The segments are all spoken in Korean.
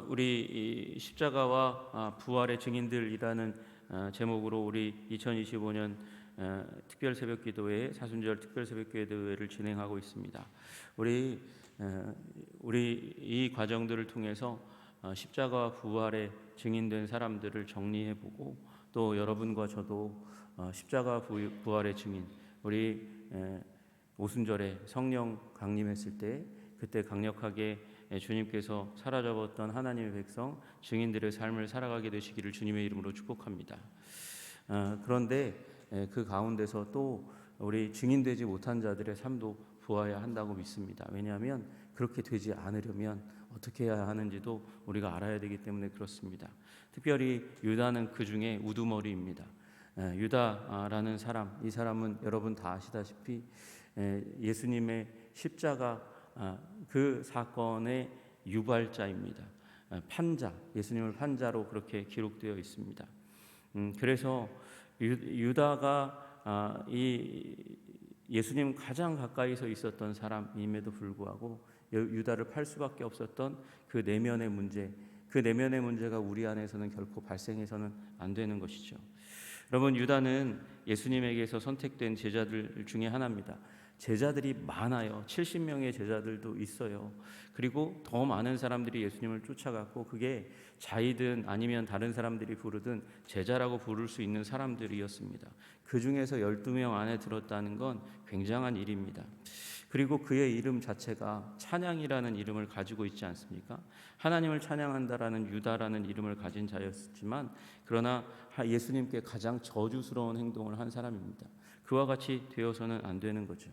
우리 이 십자가와 부활의 증인들이라는 제목으로 우리 2025년 특별 새벽기도회 사순절 특별 새벽기도회를 진행하고 있습니다. 우리 이 과정들을 통해서 십자가와 부활의 증인된 사람들을 정리해보고 또 여러분과 저도 십자가 부활의 증인 우리 오순절에 성령 강림했을 때 그때 강력하게 주님께서 사로잡았던 하나님의 백성 증인들의 삶을 살아가게 되시기를 주님의 이름으로 축복합니다. 그런데 그 가운데서 또 우리 증인되지 못한 자들의 삶도 보아야 한다고 믿습니다. 왜냐하면 그렇게 되지 않으려면 어떻게 해야 하는지도 우리가 알아야 되기 때문에 그렇습니다. 특별히 유다는 그 중에 우두머리입니다. 유다라는 사람, 이 사람은 여러분 다 아시다시피 예수님의 십자가 그 사건의 유발자입니다. 판자, 예수님을 판자로 그렇게 기록되어 있습니다. 그래서 유다가 이 예수님 가장 가까이서 있었던 사람임에도 불구하고 유다를 팔 수밖에 없었던 그 내면의 문제, 그 내면의 문제가 우리 안에서는 결코 발생해서는 안 되는 것이죠. 여러분, 유다는 예수님에게서 선택된 제자들 중에 하나입니다. 제자들이 많아요. 70명의 제자들도 있어요. 그리고 더 많은 사람들이 예수님을 쫓아갔고 그게 자이든 아니면 다른 사람들이 부르든 제자라고 부를 수 있는 사람들이었습니다. 그 중에서 12명 안에 들었다는 건 굉장한 일입니다. 그리고 그의 이름 자체가 찬양이라는 이름을 가지고 있지 않습니까? 하나님을 찬양한다라는 유다라는 이름을 가진 자였지만 그러나 예수님께 가장 저주스러운 행동을 한 사람입니다. 그와 같이 되어서는 안 되는 거죠.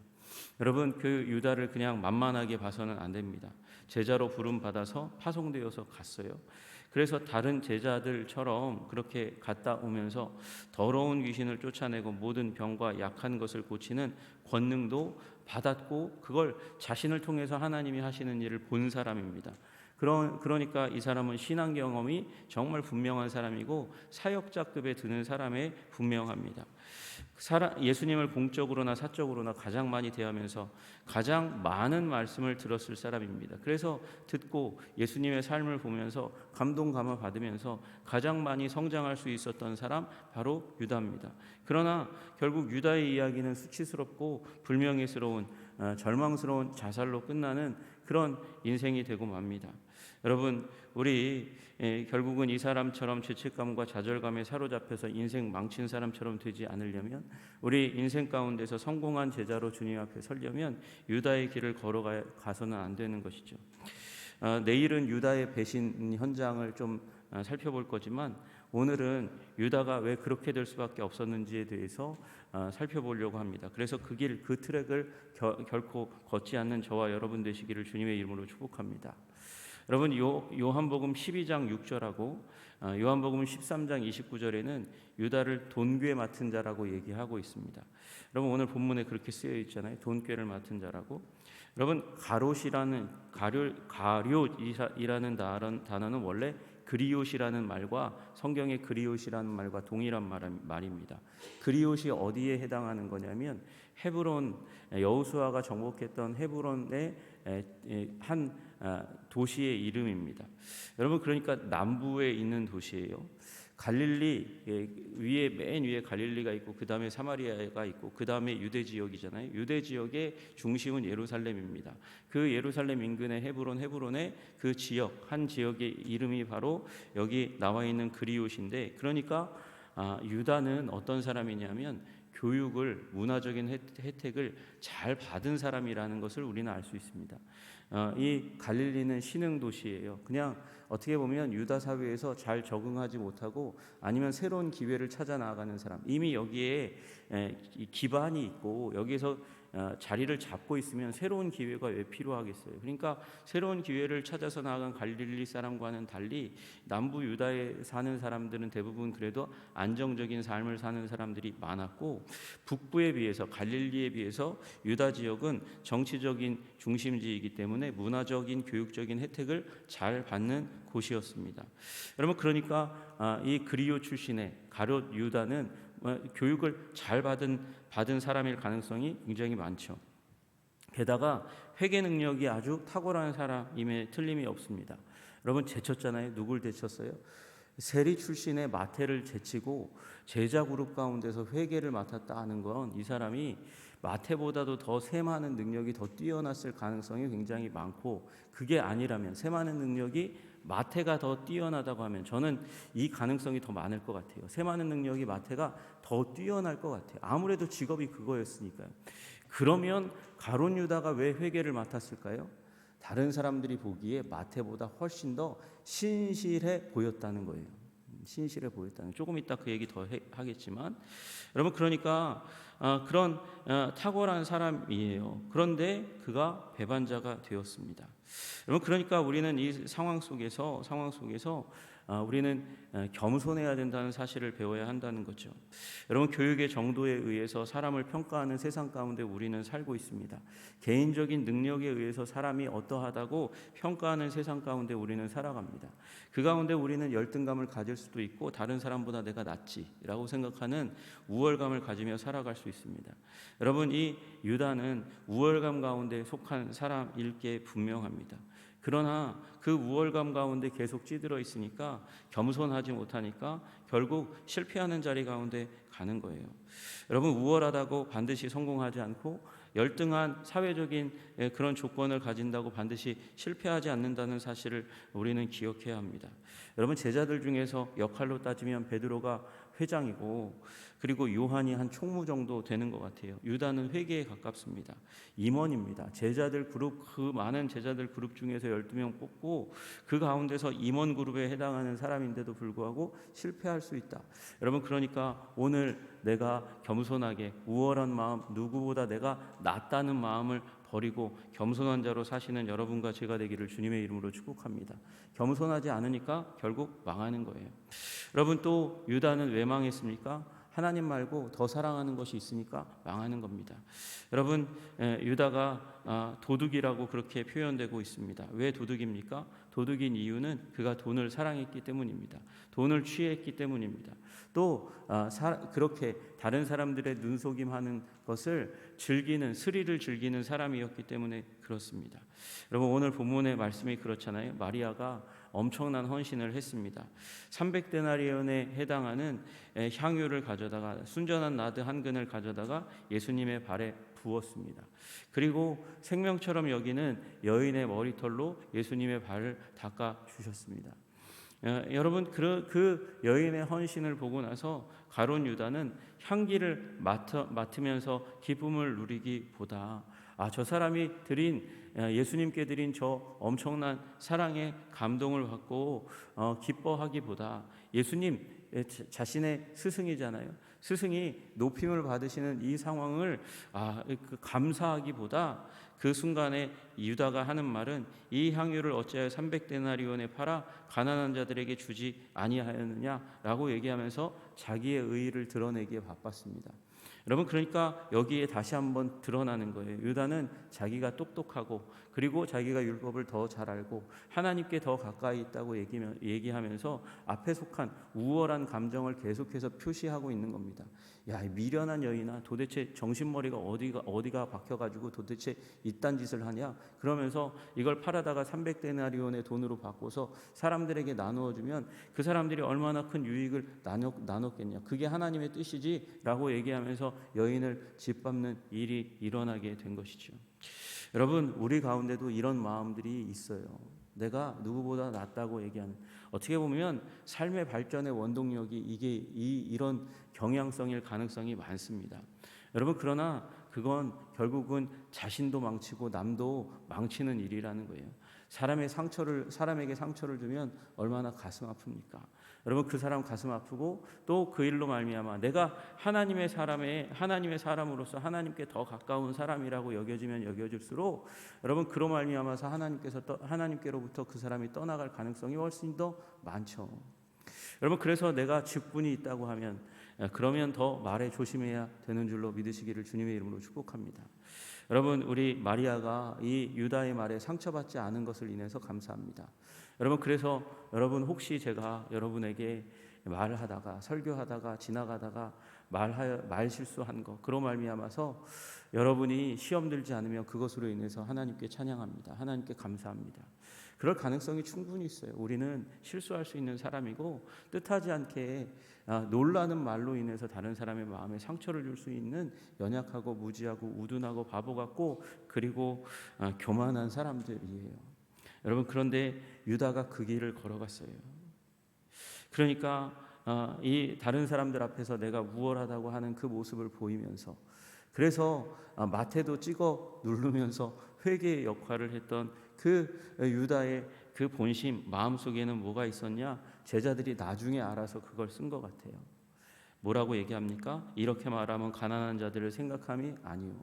여러분, 그 유다를 그냥 만만하게 봐서는 안 됩니다. 제자로 부름 받아서 파송되어서 갔어요. 그래서 다른 제자들처럼 그렇게 갔다 오면서 더러운 귀신을 쫓아내고 모든 병과 약한 것을 고치는 권능도 받았고 그걸 자신을 통해서 하나님이 하시는 일을 본 사람입니다. 그러니까 이 사람은 신앙 경험이 정말 분명한 사람이고 사역자급에 드는 사람에 분명합니다. 예수님을 공적으로나 사적으로나 가장 많이 대하면서 가장 많은 말씀을 들었을 사람입니다. 그래서 듣고 예수님의 삶을 보면서 감동 감화 받으면서 가장 많이 성장할 수 있었던 사람 바로 유다입니다. 그러나 결국 유다의 이야기는 수치스럽고 불명예스러운 절망스러운 자살로 끝나는 그런 인생이 되고 맙니다. 여러분, 우리 결국은 이 사람처럼 죄책감과 좌절감에 사로잡혀서 인생 망친 사람처럼 되지 않으려면 우리 인생 가운데서 성공한 제자로 주님 앞에 서려면 유다의 길을 걸어가서는 안 되는 것이죠. 내일은 유다의 배신 현장을 좀 살펴볼 거지만 오늘은 유다가 왜 그렇게 될 수밖에 없었는지에 대해서 살펴보려고 합니다. 그래서 그 길, 그 트랙을 결코 걷지 않는 저와 여러분 되시기를 주님의 이름으로 축복합니다. 여러분, 요한복음 12장 6절하고 요한복음 13장 29절에는 유다를 돈꾀 맡은 자라고 얘기하고 있습니다. 여러분, 오늘 본문에 그렇게 쓰여 있잖아요. 돈꾀를 맡은 자라고. 여러분, 가룟이라는 단어는 원래 그리옷이라는 말과 성경의 그리옷이라는 말과 동일한 말입니다. 그리옷이 어디에 해당하는 거냐면 헤브론, 여호수아가 정복했던 헤브론의 한 도시의 이름입니다. 여러분, 그러니까 남부에 있는 도시예요. 갈릴리 위에 맨 위에 갈릴리가 있고 그 다음에 사마리아가 있고 그 다음에 유대 지역이잖아요. 유대 지역의 중심은 예루살렘입니다. 그 예루살렘 인근의 헤브론의 그 지역 한 지역의 이름이 바로 여기 나와 있는 그리옷인데, 그러니까 유다는 어떤 사람이냐면 교육을, 문화적인 혜택을 잘 받은 사람이라는 것을 우리는 알 수 있습니다. 이 갈릴리는 신흥 도시예요. 그냥 어떻게 보면 유다 사회에서 잘 적응하지 못하고 아니면 새로운 기회를 찾아 나아가는 사람, 이미 여기에 기반이 있고 여기에서 자리를 잡고 있으면 새로운 기회가 왜 필요하겠어요? 그러니까 새로운 기회를 찾아서 나아간 갈릴리 사람과는 달리 남부 유다에 사는 사람들은 대부분 그래도 안정적인 삶을 사는 사람들이 많았고, 북부에 비해서 갈릴리에 비해서 유다 지역은 정치적인 중심지이기 때문에 문화적인 교육적인 혜택을 잘 받는 곳이었습니다. 여러분, 그러니까 이 그리오 출신의 가룟 유다는 교육을 잘 받은 사람일 가능성이 굉장히 많죠. 게다가 회개 능력이 아주 탁월한 사람임에 틀림이 없습니다. 여러분 제쳤잖아요. 누굴 제쳤어요? 세리 출신의 마태를 제치고 제자 그룹 가운데서 회개를 맡았다 하는 건 이 사람이 마태보다도 더 세많은 능력이 더 뛰어났을 가능성이 굉장히 많고, 그게 아니라면 세많은 능력이 마태가 더 뛰어나다고 하면 저는 이 가능성이 더 많을 것 같아요. 세많은 능력이 마태가 더 뛰어날 것 같아요. 아무래도 직업이 그거였으니까요. 그러면 가룟 유다가 왜 회개를 맡았을까요? 다른 사람들이 보기에 마태보다 훨씬 더 신실해 보였다는 거예요. 신실해 보였다는, 조금 이따 그 얘기 더 하겠지만, 여러분 그러니까 그런 탁월한 사람이에요. 그런데 그가 배반자가 되었습니다. 여러분 그러니까 우리는 이 상황 속에서 우리는 겸손해야 된다는 사실을 배워야 한다는 거죠. 여러분 교육의 정도에 의해서 사람을 평가하는 세상 가운데 우리는 살고 있습니다. 개인적인 능력에 의해서 사람이 어떠하다고 평가하는 세상 가운데 우리는 살아갑니다. 그 가운데 우리는 열등감을 가질 수도 있고 다른 사람보다 내가 낫지라고 생각하는 우월감을 가지며 살아갈 수 있습니다. 여러분 이 유다는 우월감 가운데 속한 사람일 게 분명합니다. 그러나 그 우월감 가운데 계속 찌들어 있으니까 겸손하지 못하니까 결국 실패하는 자리 가운데 가는 거예요. 여러분 우월하다고 반드시 성공하지 않고 열등한 사회적인 그런 조건을 가진다고 반드시 실패하지 않는다는 사실을 우리는 기억해야 합니다. 여러분 제자들 중에서 역할로 따지면 베드로가 회장이고, 그리고 요한이 한 총무 정도 되는 것 같아요. 유다는 회계에 가깝습니다. 임원입니다. 제자들 그룹, 그 많은 제자들 그룹 중에서 12명 뽑고 그 가운데서 임원 그룹에 해당하는 사람인데도 불구하고 실패할 수 있다. 여러분 그러니까 오늘 내가 겸손하게 우월한 마음, 누구보다 내가 낫다는 마음을 버리고 겸손한 자로 사시는 여러분과 제가 되기를 주님의 이름으로 축복합니다. 겸손하지 않으니까 결국 망하는 거예요. 여러분 또 유다는 왜 망했습니까? 하나님 말고 더 사랑하는 것이 있으니까 망하는 겁니다. 여러분 유다가 도둑이라고 그렇게 표현되고 있습니다. 왜 도둑입니까? 도둑인 이유는 그가 돈을 사랑했기 때문입니다. 돈을 취했기 때문입니다. 또 그렇게 다른 사람들의 눈속임하는 것을 즐기는, 스릴을 즐기는 사람이었기 때문에 그렇습니다. 여러분 오늘 본문의 말씀이 그렇잖아요. 마리아가 엄청난 헌신을 했습니다. 300데나리온에 해당하는 향유를 가져다가, 순전한 나드 한 근을 가져다가 예수님의 발에 부었습니다. 그리고 생명처럼 여기는 여인의 머리털로 예수님의 발을 닦아 주셨습니다. 여러분 그 여인의 헌신을 보고 나서 가룟 유다는 향기를 맡으면서 기쁨을 누리기보다 저 사람이 예수님께 드린 저 엄청난 사랑에 감동을 받고 기뻐하기보다, 예수님 자신의 스승이잖아요. 스승이 높임을 받으시는 이 상황을 감사하기보다 그 순간에 유다가 하는 말은 이 향유를 어찌하여 300데나리온에 팔아 가난한 자들에게 주지 아니하였느냐라고 얘기하면서 자기의 의의를 드러내기에 바빴습니다. 여러분 그러니까 여기에 다시 한번 드러나는 거예요. 유다는 자기가 똑똑하고 그리고 자기가 율법을 더 잘 알고 하나님께 더 가까이 있다고 얘기하면서 앞에 속한 우월한 감정을 계속해서 표시하고 있는 겁니다. 야, 이 미련한 여인아, 도대체 정신머리가 어디가 박혀가지고 도대체 이딴 짓을 하냐? 그러면서 이걸 팔아다가 300데나리온의 돈으로 바꿔서 사람들에게 나누어주면 그 사람들이 얼마나 큰 유익을 나눴겠냐? 그게 하나님의 뜻이지라고 얘기하면서 여인을 짓밟는 일이 일어나게 된 것이죠. 여러분 우리 가운데도 이런 마음들이 있어요. 내가 누구보다 낫다고 얘기하는, 어떻게 보면 삶의 발전의 원동력이 이런 경향성일 가능성이 많습니다. 여러분 그러나 그건 결국은 자신도 망치고 남도 망치는 일이라는 거예요. 사람에게 상처를 주면 얼마나 가슴 아픕니까? 여러분 그 사람 가슴 아프고 또 그 일로 말미암아 내가 하나님의 사람으로서 하나님께 더 가까운 사람이라고 여겨지면 여겨질수록 여러분 그로 말미암아서 하나님께로부터 그 사람이 떠나갈 가능성이 훨씬 더 많죠. 여러분 그래서 내가 직분이 있다고 하면 그러면 더 말에 조심해야 되는 줄로 믿으시기를 주님의 이름으로 축복합니다. 여러분 우리 마리아가 이 유다의 말에 상처받지 않은 것을 인해서 감사합니다. 여러분 그래서 여러분 혹시 제가 여러분에게 말하다가 설교하다가 지나가다가 말 실수한 거, 그로 말미암아서 여러분이 시험 들지 않으면 그것으로 인해서 하나님께 찬양합니다. 하나님께 감사합니다. 그럴 가능성이 충분히 있어요. 우리는 실수할 수 있는 사람이고 뜻하지 않게 놀라는 말로 인해서 다른 사람의 마음에 상처를 줄 수 있는 연약하고 무지하고 우둔하고 바보 같고 그리고 교만한 사람들이에요. 여러분, 그런데 유다가 그 길을 걸어갔어요. 그러니까 이 다른 사람들 앞에서 내가 우월하다고 하는 그 모습을 보이면서, 그래서 마태도 찍어 누르면서 회개의 역할을 했던 그 유다의 그 본심, 마음속에는 뭐가 있었냐? 제자들이 나중에 알아서 그걸 쓴 것 같아요. 뭐라고 얘기합니까? 이렇게 말하면 가난한 자들을 생각함이 아니요.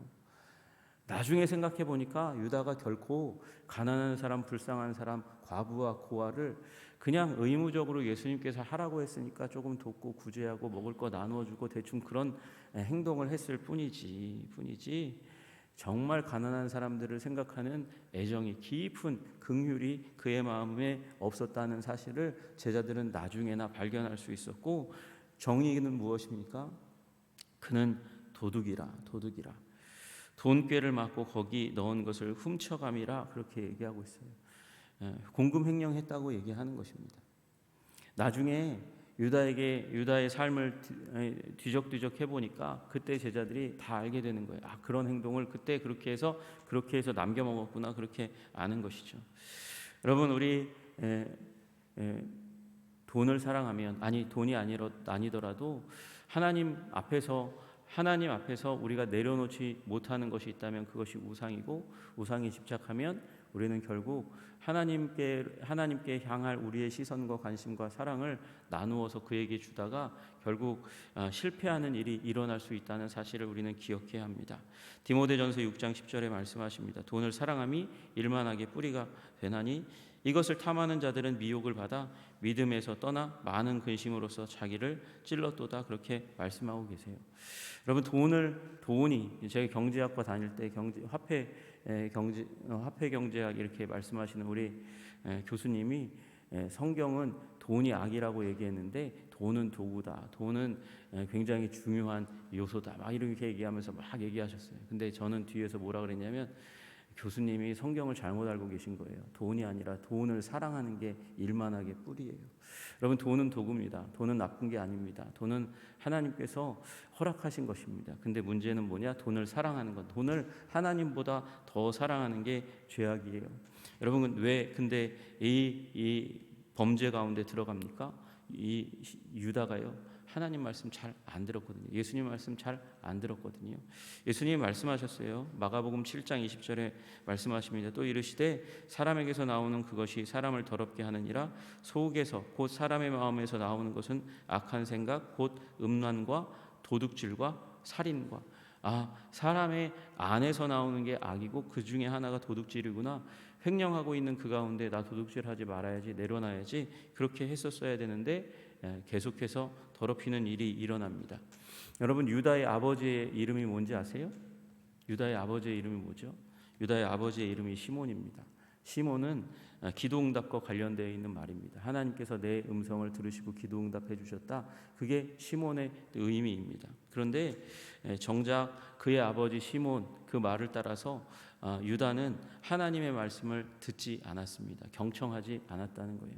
나중에 생각해 보니까 유다가 결코 가난한 사람, 불쌍한 사람, 과부와 고아를 그냥 의무적으로 예수님께서 하라고 했으니까 조금 돕고 구제하고 먹을 거 나누어주고 대충 그런 행동을 했을 뿐이지 정말 가난한 사람들을 생각하는 애정이 깊은 긍휼이 그의 마음에 없었다는 사실을 제자들은 나중에나 발견할 수 있었고, 정의는 무엇입니까? 그는 도둑이라. 돈꾀를 맞고 거기 넣은 것을 훔쳐감이라 그렇게 얘기하고 있어요. 공금횡령했다고 얘기하는 것입니다. 나중에 유다의 삶을 뒤적뒤적 해보니까 그때 제자들이 다 알게 되는 거예요. 그런 행동을 그때 그렇게 해서 남겨 먹었구나, 그렇게 아는 것이죠. 여러분, 우리 돈을 사랑하면, 돈이 아니더라도 하나님 앞에서 우리가 내려놓지 못하는 것이 있다면 그것이 우상이고, 우상에 집착하면 우리는 결국 하나님께 향할 우리의 시선과 관심과 사랑을 나누어서 그에게 주다가 결국 실패하는 일이 일어날 수 있다는 사실을 우리는 기억해야 합니다. 디모데전서 6장 10절에 말씀하십니다. 돈을 사랑함이 일만하게 뿌리가 되나니 이것을 탐하는 자들은 미혹을 받아 믿음에서 떠나 많은 근심으로써 자기를 찔렀도다, 그렇게 말씀하고 계세요. 여러분, 돈이 제가 경제학과 다닐 때 화폐 경제학 이렇게 말씀하시는 우리 교수님이 성경은 돈이 악이라고 얘기했는데 돈은 도구다, 돈은 굉장히 중요한 요소다, 막 이렇게 얘기하면서 막 얘기하셨어요. 근데 저는 뒤에서 뭐라 그랬냐면, 교수님이 성경을 잘못 알고 계신 거예요. 돈이 아니라 돈을 사랑하는 게 일만하게 뿌리예요. 여러분, 돈은 도구입니다. 돈은 나쁜 게 아닙니다. 돈은 하나님께서 허락하신 것입니다. 근데 문제는 뭐냐? 돈을 사랑하는 것. 돈을 하나님보다 더 사랑하는 게 죄악이에요. 여러분, 왜 근데 이 범죄 가운데 들어갑니까? 이 유다가요, 하나님 말씀 잘 안 들었거든요. 예수님 말씀 잘 안 들었거든요. 예수님이 말씀하셨어요. 마가복음 7장 20절에 말씀하십니다. 또 이르시되 사람에게서 나오는 그것이 사람을 더럽게 하느니라. 속에서 곧 사람의 마음에서 나오는 것은 악한 생각 곧 음란과 도둑질과 살인과. 사람의 안에서 나오는 게 악이고 그 중에 하나가 도둑질이구나. 횡령하고 있는 그 가운데 나 도둑질하지 말아야지, 내려놔야지, 그렇게 했었어야 되는데 계속해서 더럽히는 일이 일어납니다. 여러분, 유다의 아버지의 이름이 뭔지 아세요? 유다의 아버지의 이름이 뭐죠? 유다의 아버지의 이름이 시몬입니다. 시몬은 기도응답과 관련되어 있는 말입니다. 하나님께서 내 음성을 들으시고 기도응답해 주셨다. 그게 시몬의 의미입니다. 그런데 정작 그의 아버지 시몬 그 말을 따라서 유다는 하나님의 말씀을 듣지 않았습니다. 경청하지 않았다는 거예요.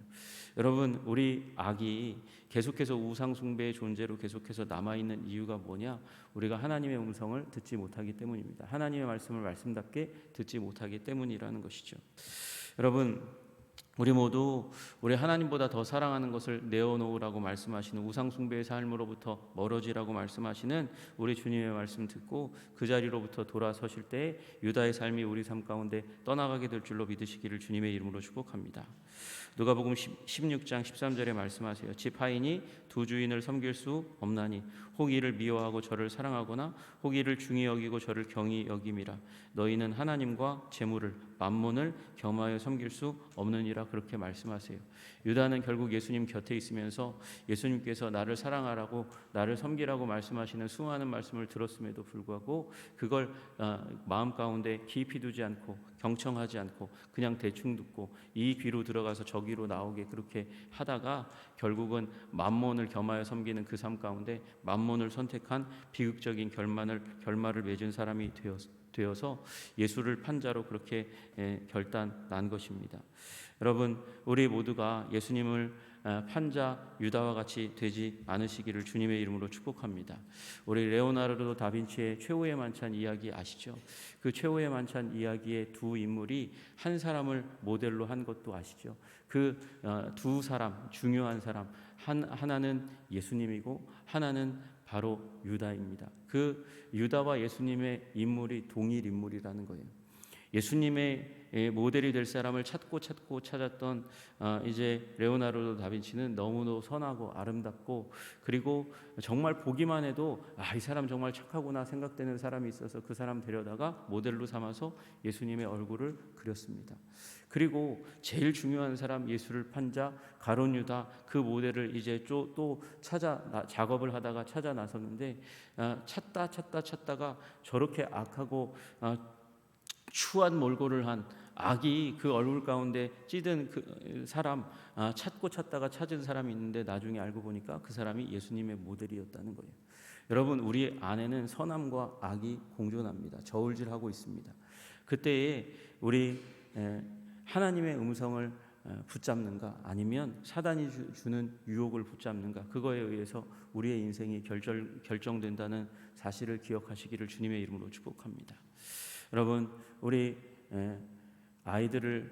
여러분, 우리 악이 계속해서 우상 숭배의 존재로 계속해서 남아있는 이유가 뭐냐? 우리가 하나님의 음성을 듣지 못하기 때문입니다. 하나님의 말씀을 말씀답게 듣지 못하기 때문이라는 것이죠. 여러분, 우리 모두 우리 하나님보다 더 사랑하는 것을 내어놓으라고 말씀하시는, 우상 숭배의 삶으로부터 멀어지라고 말씀하시는 우리 주님의 말씀 듣고 그 자리로부터 돌아서실 때 유다의 삶이 우리 삶 가운데 떠나가게 될 줄로 믿으시기를 주님의 이름으로 축복합니다. 누가복음 16장 13절에 말씀하세요. 집 하인이 두 주인을 섬길 수 없나니 혹 이를 미워하고 저를 사랑하거나 혹 이를 중히 여기고 저를 경히 여김이라. 너희는 하나님과 재물을, 만몬을 겸하여 섬길 수 없느니라, 그렇게 말씀하세요. 유다는 결국 예수님 곁에 있으면서 예수님께서 나를 사랑하라고, 나를 섬기라고 말씀하시는 수많은 말씀을 들었음에도 불구하고 그걸 마음 가운데 깊이 두지 않고 경청하지 않고 그냥 대충 듣고 이 귀로 들어가서 저 귀로 나오게 그렇게 하다가 결국은 만몬을 겸하여 섬기는 그 삶 가운데 만몬을 선택한 비극적인 결말을 맺은 사람이 되어서 예수를 판자로 그렇게 결단난 것입니다. 여러분, 우리 모두가 예수님을 판자 유다와 같이 되지 않으시기를 주님의 이름으로 축복합니다. 우리 레오나르도 다빈치의 최후의 만찬 이야기 아시죠? 그 최후의 만찬 이야기의 두 인물이 한 사람을 모델로 한 것도 아시죠? 그 두 사람, 중요한 사람, 하나는 예수님이고 하나는 바로 유다입니다. 그 유다와 예수님의 인물이 동일 인물이라는 거예요. 예수님의 모델이 될 사람을 찾고 찾았던 이제 레오나르도 다빈치는 너무도 선하고 아름답고, 그리고 정말 보기만 해도 이 사람 정말 착하구나 생각되는 사람이 있어서 그 사람 데려다가 모델로 삼아서 예수님의 얼굴을 그렸습니다. 그리고 제일 중요한 사람, 예수를 판자 가룟 유다, 그 모델을 이제 또 작업을 하다가 찾아 나섰는데 찾다가 저렇게 악하고 추한 몰골을 한 악이 그 얼굴 가운데 찌든 그 사람, 찾다가 찾은 사람이 있는데 나중에 알고 보니까 그 사람이 예수님의 모델이었다는 거예요. 여러분, 우리 안에는 선함과 악이 공존합니다. 저울질하고 있습니다. 그때에 우리 하나님의 음성을 붙잡는가, 아니면 사단이 주는 유혹을 붙잡는가, 그거에 의해서 우리의 인생이 결정된다는 사실을 기억하시기를 주님의 이름으로 축복합니다. 여러분, 우리 아이들을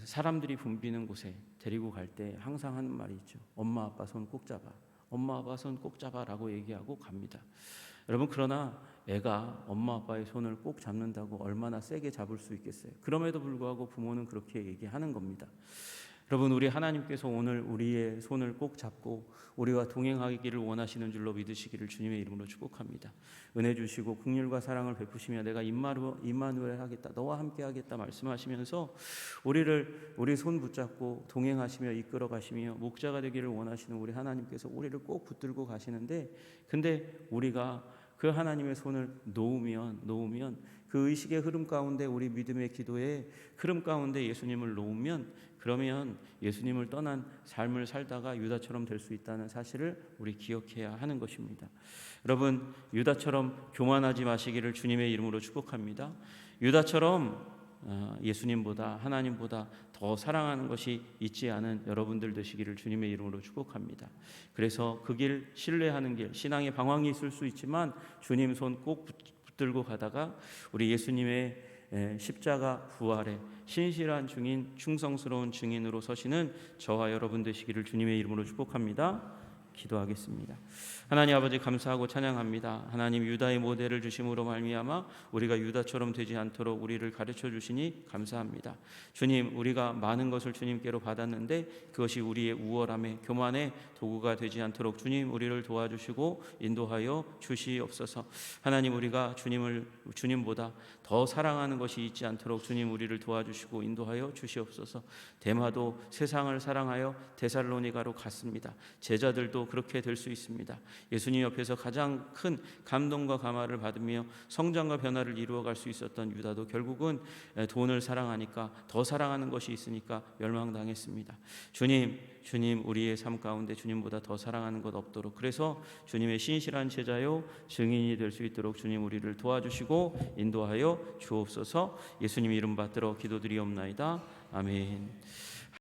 사람들이 붐비는 곳에 데리고 갈 때 항상 하는 말이 있죠. 엄마 아빠 손 꼭 잡아. 엄마 아빠 손 꼭 잡아라고 얘기하고 갑니다. 여러분, 그러나 애가 엄마 아빠의 손을 꼭 잡는다고 얼마나 세게 잡을 수 있겠어요? 그럼에도 불구하고 부모는 그렇게 얘기하는 겁니다. 여러분, 우리 하나님께서 오늘 우리의 손을 꼭 잡고 우리와 동행하기를 원하시는 줄로 믿으시기를 주님의 이름으로 축복합니다. 은혜 주시고 긍휼과 사랑을 베푸시며 내가 임마누엘 하겠다, 너와 함께 하겠다 말씀하시면서 우리 손 붙잡고 동행하시며 이끌어 가시며 목자가 되기를 원하시는 우리 하나님께서 우리를 꼭 붙들고 가시는데, 근데 우리가 그 하나님의 손을 놓으면 그 의식의 흐름 가운데, 우리 믿음의 기도의 흐름 가운데 예수님을 놓으면, 그러면 예수님을 떠난 삶을 살다가 유다처럼 될 수 있다는 사실을 우리 기억해야 하는 것입니다. 여러분, 유다처럼 교만하지 마시기를 주님의 이름으로 축복합니다. 유다처럼 예수님보다, 하나님보다 더 사랑하는 것이 있지 않은 여러분들 되시기를 주님의 이름으로 축복합니다. 그래서 그 길, 신뢰하는 길, 신앙의 방황이 있을 수 있지만 주님 손 꼭 붙들고 가다가 우리 예수님의 십자가 부활의 신실한 증인, 충성스러운 증인으로 서시는 저와 여러분 되시기를 주님의 이름으로 축복합니다. 기도하겠습니다. 하나님 아버지, 감사하고 찬양합니다. 하나님, 유다의 모델을 주심으로 말미암아 우리가 유다처럼 되지 않도록 우리를 가르쳐 주시니 감사합니다. 주님, 우리가 많은 것을 주님께로 받았는데 그것이 우리의 우월함에, 교만의 도구가 되지 않도록 주님, 우리를 도와주시고 인도하여 주시옵소서. 하나님, 우리가 주님보다 더 사랑하는 것이 있지 않도록 주님, 우리를 도와주시고 인도하여 주시옵소서. 데마도 세상을 사랑하여 데살로니가로 갔습니다. 제자들도 그렇게 될 수 있습니다. 예수님 옆에서 가장 큰 감동과 감화를 받으며 성장과 변화를 이루어갈 수 있었던 유다도 결국은 돈을 사랑하니까, 더 사랑하는 것이 있으니까 멸망당했습니다. 주님, 우리의 삶 가운데 주님보다 더 사랑하는 것 없도록, 그래서 주님의 신실한 제자요 증인이 될 수 있도록 주님, 우리를 도와주시고 인도하여 주옵소서. 예수님 이름 받들어 기도드리옵나이다. 아멘.